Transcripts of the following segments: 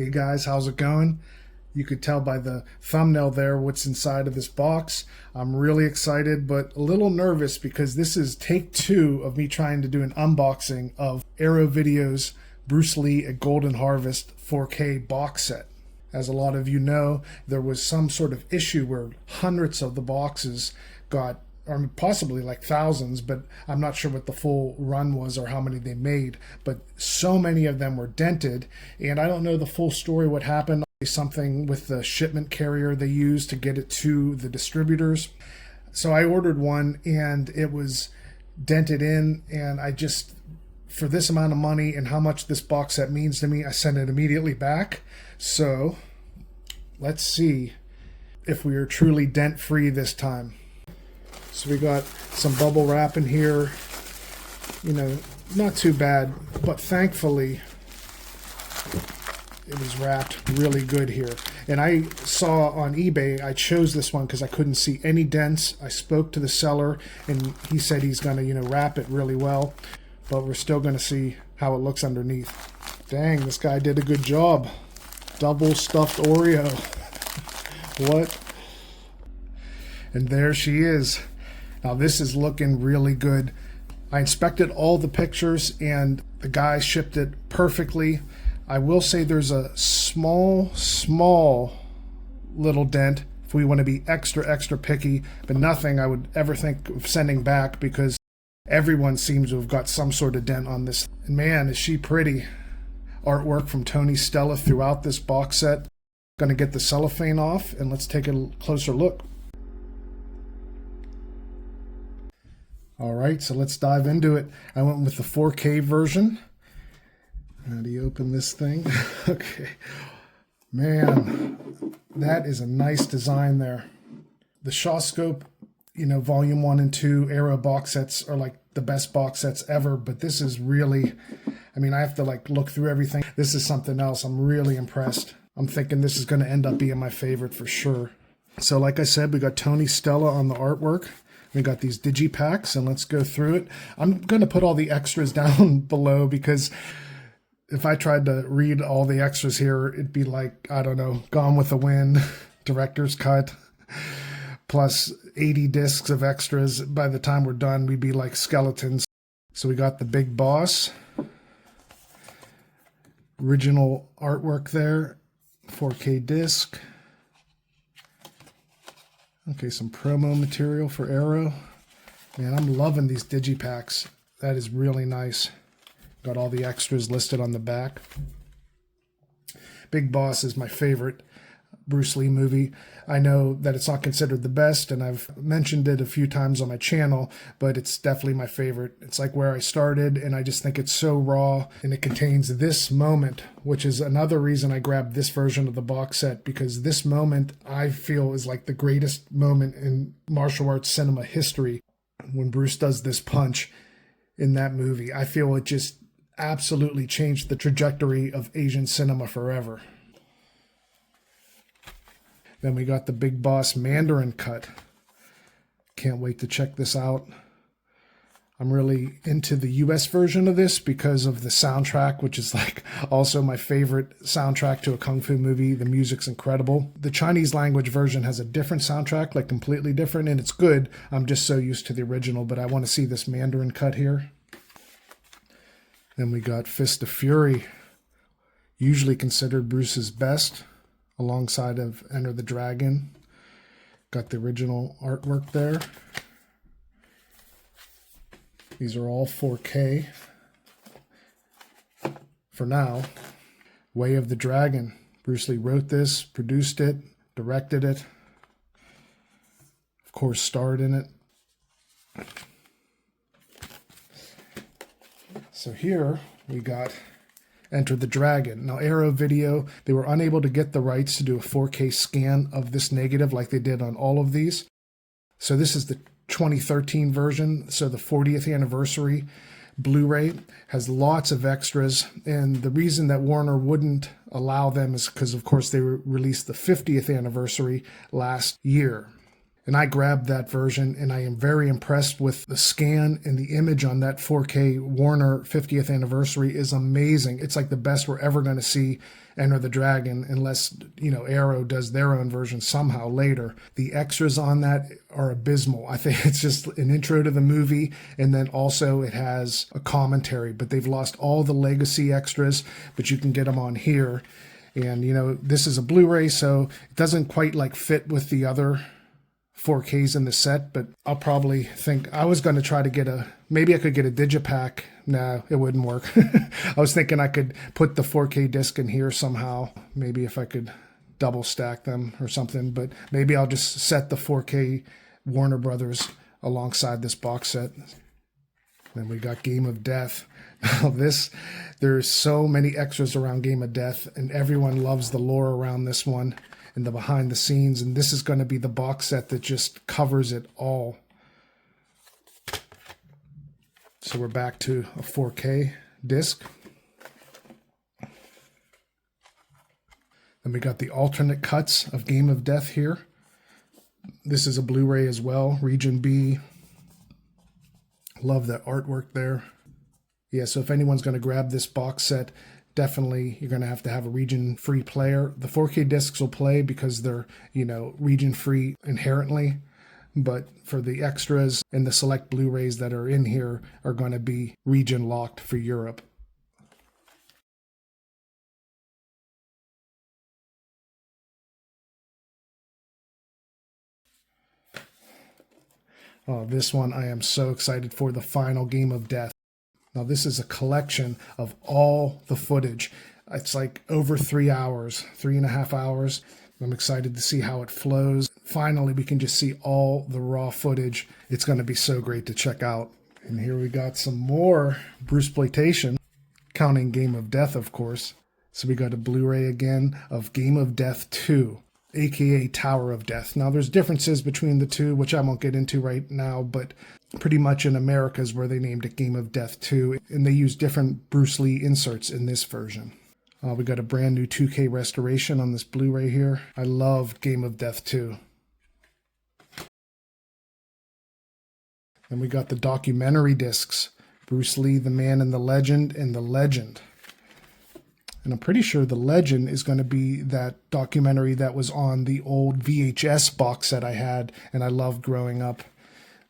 Hey guys, how's it going? You could tell by the thumbnail there what's inside of this box. I'm really excited, but a little nervous because this is take 2 of me trying to do an unboxing of Arrow Video's Bruce Lee at Golden Harvest 4K box set. As a lot of you know, there was some sort of issue where hundreds of the boxes got, or possibly like thousands, but I'm not sure what the full run was or how many they made, but so many of them were dented, and I don't know the full story what happened. Something with the shipment carrier they used to get it to the distributors. So I ordered one and it was dented in, and I just, for this amount of money and how much this box set means to me, I sent it immediately back. So let's see if we are truly dent free this time. So we got some bubble wrap in here, you know, not too bad, but thankfully it was wrapped really good here. And I saw on eBay, I chose this one because I couldn't see any dents. I spoke to the seller and he said he's going to, wrap it really well, but we're still going to see how it looks underneath. Dang, this guy did a good job. Double stuffed Oreo. What? And there she is. Now this is looking really good. I inspected all the pictures and the guy shipped it perfectly. I will say there's a small little dent if we want to be extra picky, but nothing I would ever think of sending back because everyone seems to have got some sort of dent on this. And man, is she pretty. Artwork from Tony Stella throughout this box set. Going to get the cellophane off and let's take a closer look. All right, so let's dive into it. I went with the 4K version. How do you open this thing? Okay. Man, that is a nice design there. The Shaw Scope, volume 1 and 2 Arrow box sets are like the best box sets ever, but this is really, I have to look through everything. This is something else. I'm really impressed. I'm thinking this is going to end up being my favorite for sure. So like I said, we got Tony Stella on the artwork. We got these digipacks, and let's go through it. I'm going to put all the extras down below because if I tried to read all the extras here, it'd be like, I don't know, Gone with the Wind, director's cut, plus 80 discs of extras. By the time we're done, we'd be like skeletons. So we got the Big Boss, original artwork there, 4K disc. Okay, some promo material for Arrow. Man, I'm loving these digipacks. That is really nice. Got all the extras listed on the back. Big Boss is my favorite Bruce Lee movie. I know that it's not considered the best, and I've mentioned it a few times on my channel, but it's definitely my favorite. It's like where I started, and I just think it's so raw, and it contains this moment, which is another reason I grabbed this version of the box set, because this moment I feel is like the greatest moment in martial arts cinema history. When Bruce does this punch in that movie, I feel it just absolutely changed the trajectory of Asian cinema forever. Then we got the Big Boss Mandarin cut. Can't wait to check this out. I'm really into the US version of this because of the soundtrack, which is also my favorite soundtrack to a Kung Fu movie. The music's incredible. The Chinese language version has a different soundtrack, completely different, and it's good. I'm just so used to the original, but I want to see this Mandarin cut here. Then we got Fist of Fury, usually considered Bruce's best, alongside of Enter the Dragon. Got the original artwork there. These are all 4K for now. Way of the Dragon. Bruce Lee wrote this, produced it, directed it, of course starred in it. So here we got Enter the Dragon. Now Arrow Video, they were unable to get the rights to do a 4K scan of this negative like they did on all of these. So this is the 2013 version, so the 40th anniversary Blu-ray. Has lots of extras, and the reason that Warner wouldn't allow them is because of course they released the 50th anniversary last year. And I grabbed that version, and I am very impressed with the scan, and the image on that 4K Warner 50th anniversary is amazing. It's like the best we're ever going to see Enter the Dragon, unless, Arrow does their own version somehow later. The extras on that are abysmal. I think it's just an intro to the movie, and then also it has a commentary, but they've lost all the legacy extras, but you can get them on here. And, this is a Blu-ray, so it doesn't quite like fit with the other 4Ks in the set, but I'll probably think I was going to try to maybe I could get a digipack. No, it wouldn't work. I was thinking I could put the 4K disc in here somehow. Maybe if I could double stack them or something, but maybe I'll just set the 4K Warner Brothers alongside this box set. Then we got Game of Death. Now there's so many extras around Game of Death, and everyone loves the lore around this one and the behind the scenes, and this is going to be the box set that just covers it all. So we're back to a 4K disc. Then we got the alternate cuts of Game of Death here. This is a Blu-ray as well, Region B. Love the artwork there. Yeah, so if anyone's going to grab this box set, definitely you're going to have a region-free player. The 4K discs will play because they're, region-free inherently. But for the extras and the select Blu-rays that are in here are going to be region-locked for Europe. Oh, this one I am so excited for, the final Game of Death. Now this is a collection of all the footage. It's like over 3 hours, 3.5 hours. I'm excited to see how it flows. Finally, we can just see all the raw footage. It's going to be so great to check out. And here we got some more Bruceploitation, counting Game of Death, of course. So we got a Blu-ray again of Game of Death 2, aka Tower of Death. Now there's differences between the two, which I won't get into right now, but pretty much in America is where they named it Game of Death 2, and they use different Bruce Lee inserts in this version. We got a brand new 2K restoration on this Blu-ray here. I love Game of Death 2. Then we got the documentary discs, Bruce Lee, The Man and the Legend, and The Legend. And I'm pretty sure The Legend is going to be that documentary that was on the old VHS box set I had and I loved growing up.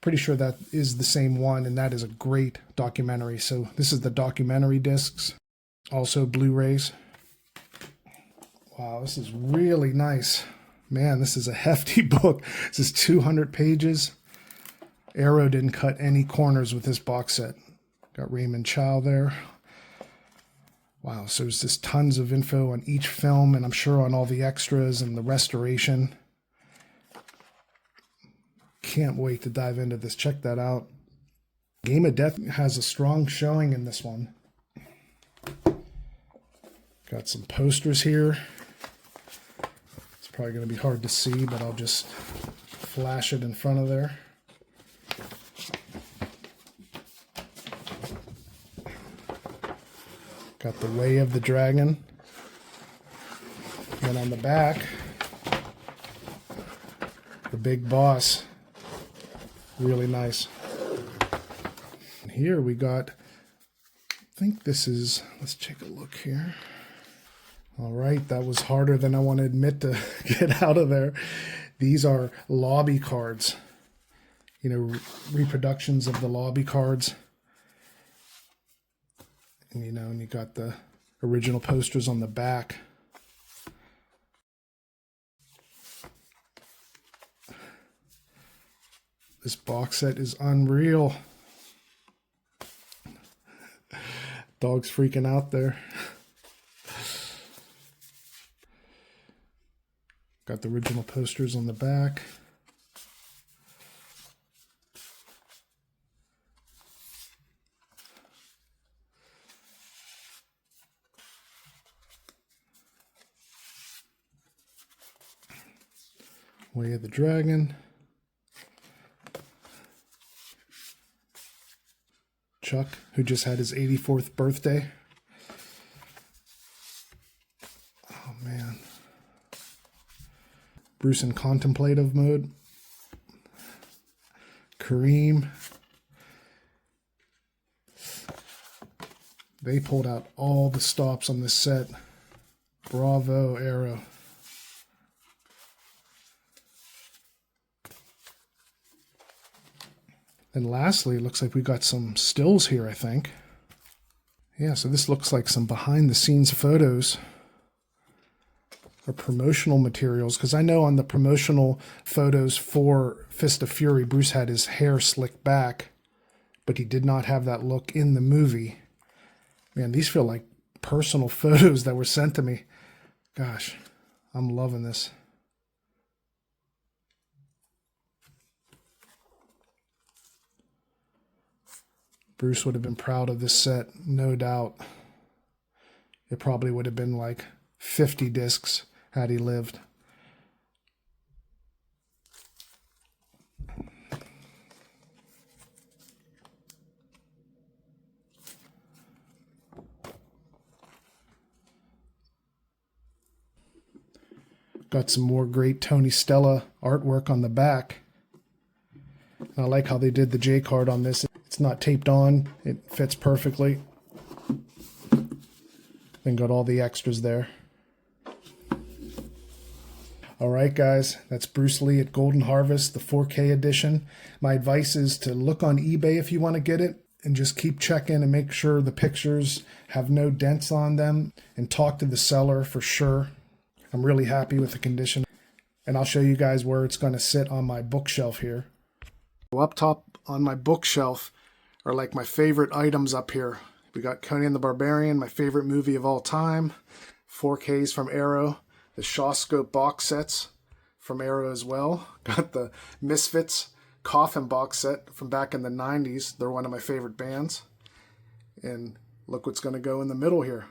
Pretty sure that is the same one, and that is a great documentary. So this is the documentary discs, also Blu-rays. Wow, this is really nice. Man, this is a hefty book. This is 200 pages. Arrow didn't cut any corners with this box set. Got Raymond Chow there. Wow, so there's just tons of info on each film, and I'm sure on all the extras and the restoration. Can't wait to dive into this. Check that out. Game of Death has a strong showing in this one. Got some posters here. It's probably going to be hard to see, but I'll just flash it in front of there. Got the Way of the Dragon. And on the back, the big boss. Really nice. And here we got, I think this is, let's take a look here. All right, that was harder than I want to admit to get out of there. These are lobby cards. Reproductions of the lobby cards. And and you got the original posters on the back. This box set is unreal. Dog's freaking out there. Got the original posters on the back. Way of the Dragon. Chuck, who just had his 84th birthday. Oh, man. Bruce in contemplative mode. Kareem. They pulled out all the stops on this set. Bravo, Arrow. And lastly, it looks like we got some stills here, I think. Yeah, so this looks like some behind-the-scenes photos or promotional materials, because I know on the promotional photos for Fist of Fury, Bruce had his hair slicked back, but he did not have that look in the movie. Man, these feel like personal photos that were sent to me. Gosh, I'm loving this. Bruce would have been proud of this set, no doubt. It probably would have been like 50 discs had he lived. Got some more great Tony Stella artwork on the back. And I like how they did the J card on this. It's not taped on. It fits perfectly. Then got all the extras there. All right, guys, that's Bruce Lee at Golden Harvest, the 4K edition. My advice is to look on eBay if you want to get it, and just keep checking and make sure the pictures have no dents on them, and talk to the seller for sure. I'm really happy with the condition, and I'll show you guys where it's going to sit on my bookshelf here. So up top on my bookshelf are like my favorite items up here. We got Conan the Barbarian, my favorite movie of all time, 4Ks from Arrow, the Shawscope box sets from Arrow as well. Got the Misfits Coffin box set from back in the 90s. They're one of my favorite bands. And look what's going to go in the middle here.